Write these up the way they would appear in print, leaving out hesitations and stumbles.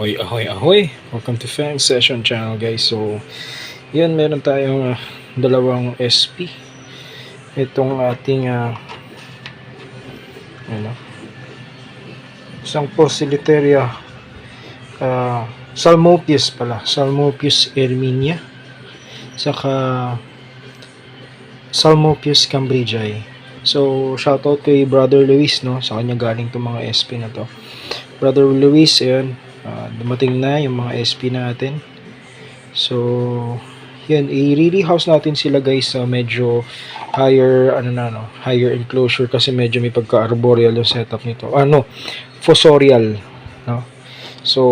Ahoy, ahoy, ahoy! Welcome to Fang Session Channel, guys. So, yun, meron tayong dalawang SP. Itong ating ano, isang Poecilotheria Psalmopius pala, Psalmopius erminia, saka Psalmopius cambridgei. So, shoutout kay Brother Luis, no? Sa kanya galing itong mga SP na to. Brother Luis, ayun, dumating na yung mga SP natin. So, yun, i-really house natin sila, guys, sa medyo higher, higher enclosure kasi medyo may pagka-arboreal yung setup nito. Fossorial, no? So,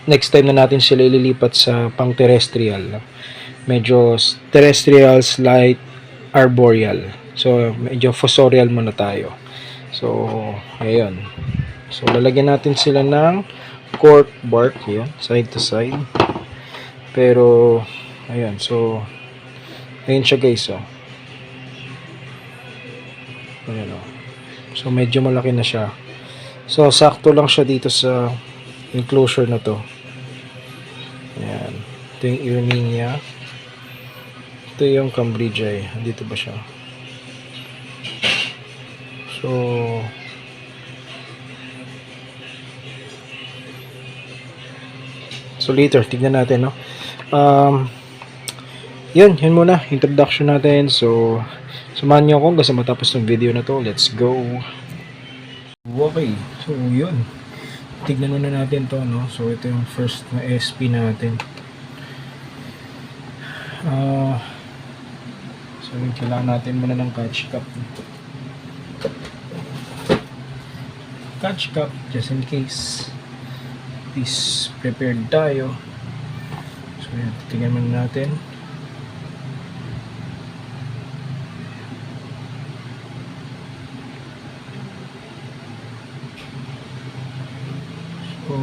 next time na natin sila ililipat sa pang-terrestrial, no? Medyo terrestrial slight arboreal. So, medyo fossorial muna tayo. So, ayun. So, lalagyan natin sila ng cork bark, yun, side to side. Pero, ayan, so, ayun siya, guys, oh. Ayan, oh. So, medyo malaki na siya. So, sakto lang siya dito sa enclosure na to. Ayan. Ito yung erminia. Ito yung cambridgei. Dito ba siya? So later, tignan natin, no? Yun muna, introduction natin. So, samahan nyo ako hanggang sa matapos ng video na to. Let's go! Okay, so yun. Tignan muna natin to, no? So, ito yung first na SP natin. So, kailangan natin muna ng catch cup. Catch cup, just in case. Please, prepared tayo. So, yan, tingnan muna natin. So,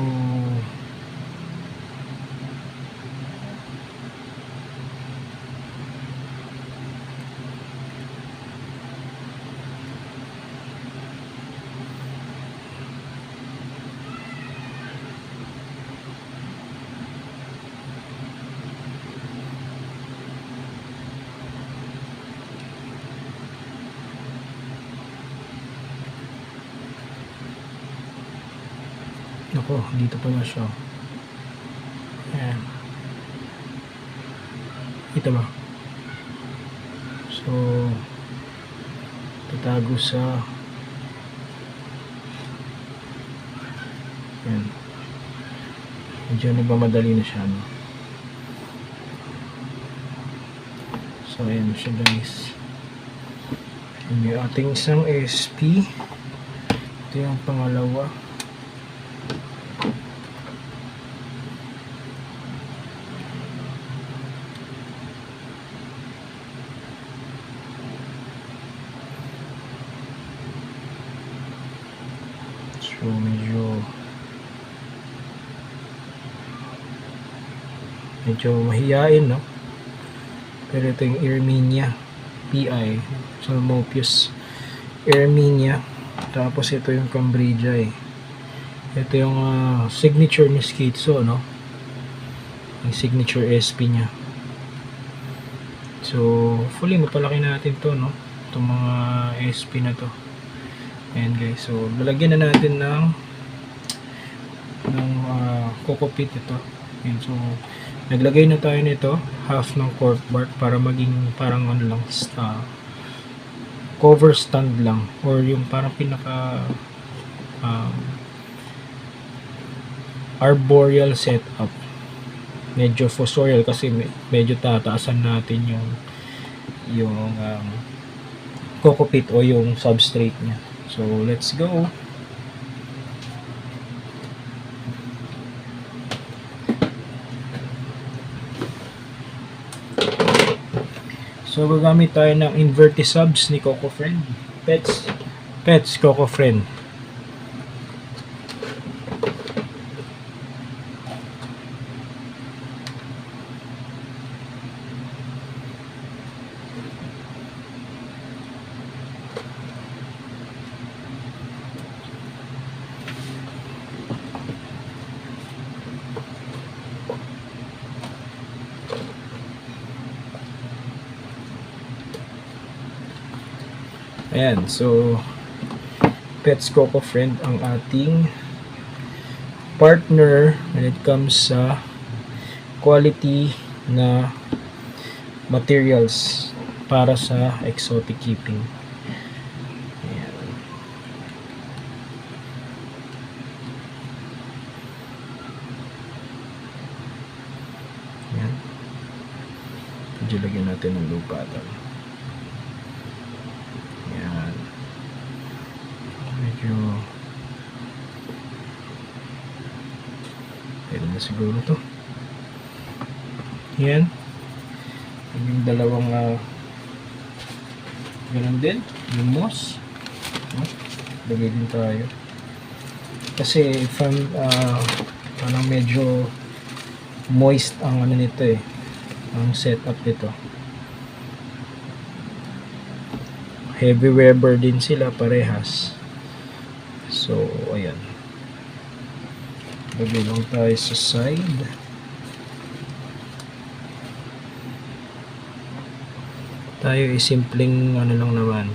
ako, dito pala siya. Ayan. Ito ba? So, tatago sa ayan. Medyo nagmamadali na siya, no? So, ayan siya, guys. Yung ating isang SP. Ito yung pangalawa. So, medyo mahiyain, no? Pero ito yung erminia PI, Psalmopius erminia. Tapos ito yung cambridgei. Ito yung signature ni Schizo, no? Yung signature SP niya. So, fully mapalaki natin to, no? Itong mga SP na to. Ayan, guys. So, lalagyan na natin ng coco peat ito. Ayan, so, naglagay na tayo nito, half ng cork bark para maging parang ano lang, cover stand lang, or yung parang pinaka arboreal setup. Medyo fossorial kasi medyo tataasan natin yung coco peat o yung substrate niya. So, let's go. So, gagamit tayo ng invertisubs ni Coco Friend. Pets Coco Friend. Ayan, so Pets Coco Friend ang ating partner when it comes sa quality na materials para sa exotic keeping. Ayan. Ayan. Medyo lagyan natin ng lupatan. Ayan. Medyo pwede na siguro to. Ayan. Yung dalawang ganun din, yung moss. Lagay din tayo. Kasi from parang medyo moist ang ano nito eh, ang setup nito. Heavy weber din sila parehas. So ayan, lagay lang tayo sa side. Tayo ay simpleng ano lang naman,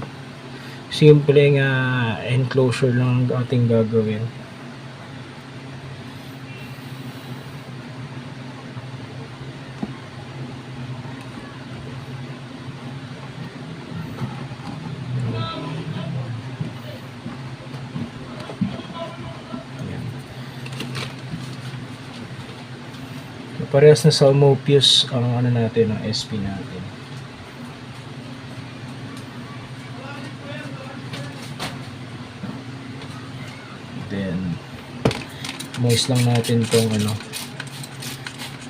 simpleng enclosure lang ang ating gagawin. Parehas na Salmopius ang ano natin, ang SP natin. Then moist lang natin tong ano,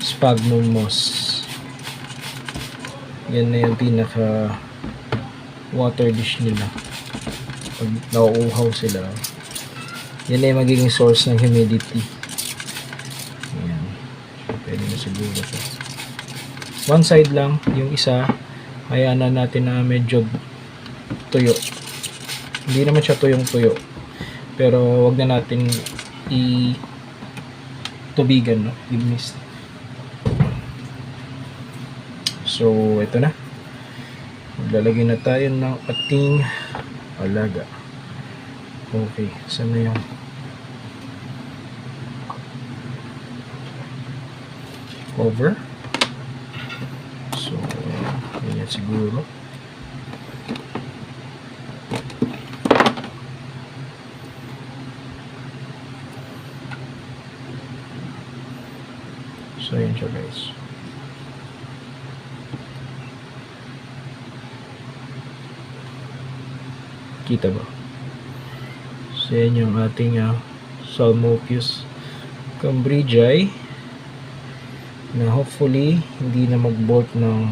sphagnum moss. Yan na yung pinaka water dish nila. Pag nauuhaw sila, yan na yung magiging source ng humidity. Ayan. Pwede na siguro ito. One side lang, yung isa hayaan na natin na medyo tuyo. Hindi naman siya tuyong-tuyo, pero wag na natin i-tubigan, no? I-mist. So ito na, maglalagay na tayo ng ating alaga. Okay, saan na yung cover? So ganyan siguro. So yun siya guys. Kita ba? So yan yung ating Salmopius cambridgei na hopefully hindi na mag-bolt ng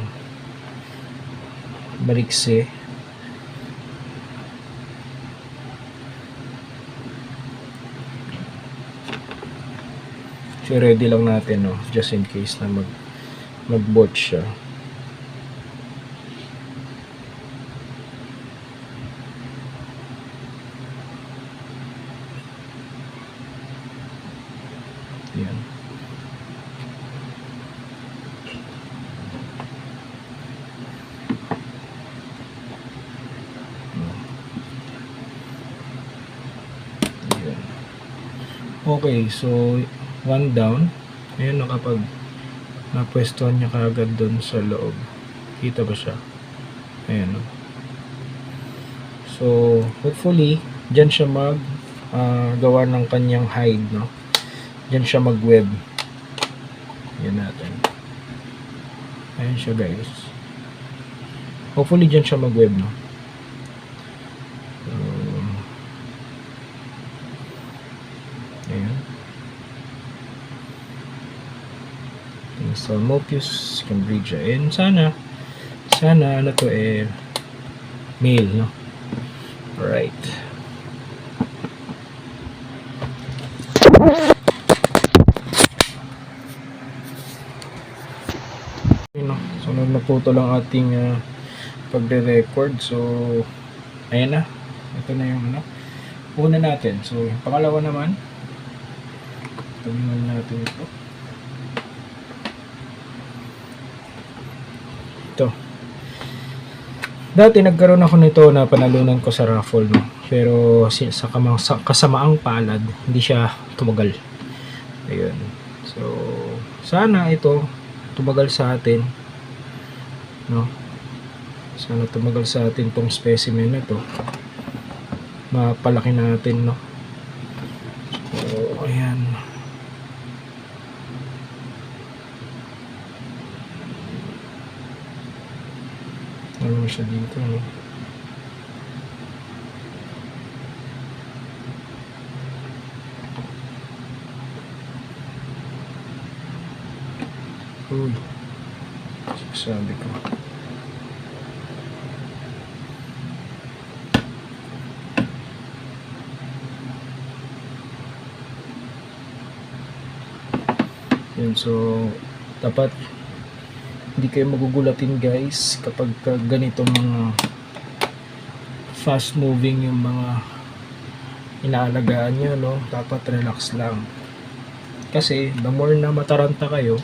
barikse. So ready lang natin, no, just in case na mag-bolt siya. Yan. Okay, so one down. Ayun, nakapag napwestuhan niya kaagad doon sa loob. Kita ba siya? Ayan, no? So hopefully dyan siya mag gawa ng kanyang hide, no? Dyan siya mag-web. Yan natin. Ayan siya guys. Hopefully dyan siya mag-web, no? Ayan. Salmopius cambridgei. And sana ano to eh, male, no? Alright. Sunod na po ito lang ating pagre-record. So ayan na, ito na yung ano, una natin. So yung pangalawa naman, tingnan natin ito. Ito Dati nagkaroon ako nito na panalunan ko sa raffle, no? Pero sa kasamaang palad, hindi siya tumagal. Ayun. So, sana ito tumagal sa atin, no? Sana tumagal sa atin tong specimen na to. Mapalaki natin, no? So, ayan. Ano siya dito, no? Uy. Sabi ko. Yun, so dapat hindi kayo magugulatin guys kapag ganito mga fast moving yung mga inaalagaan nyo, no? Dapat relax lang, kasi the more na mataranta kayo,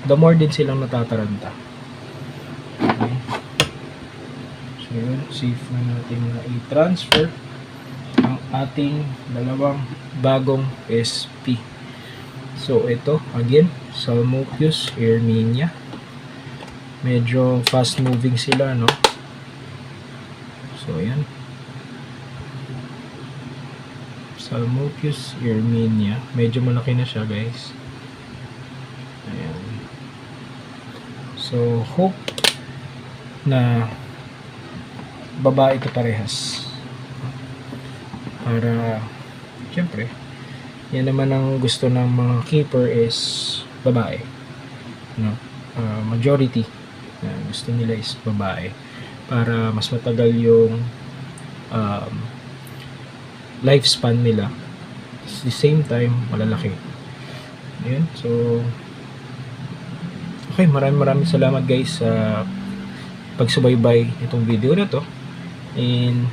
the more din silang natataranta. Okay. So yun, safe na natin na i-transfer ang ating dalawang bagong SP. So ito again, Psalmopius erminia, medyo fast moving sila, no? So yan, Psalmopius erminia, medyo malaki na siya guys. Ayan. So hope na babae ito parehas, para syempre yan naman ang gusto ng mga keeper is babae, no? Majority na gusto nila is babae para mas matagal yung lifespan nila, at the same time malalaki. Ayun, so okay, maraming salamat guys sa pagsubaybay itong video na to, and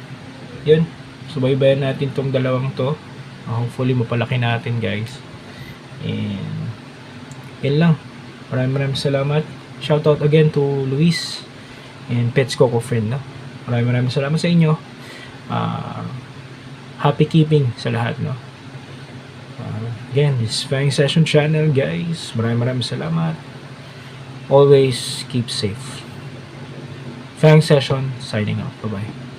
yun, subaybayan natin tong dalawang to. Hopefully mapalaki natin guys, and yun lang. Maraming salamat. Shoutout again to Luis and Pets Coco Friend, no? Maraming salamat sa inyo. Happy keeping sa lahat, no? Again, this is Fang Session Channel guys. Maraming salamat. Always keep safe. Fang Session signing out. Bye bye.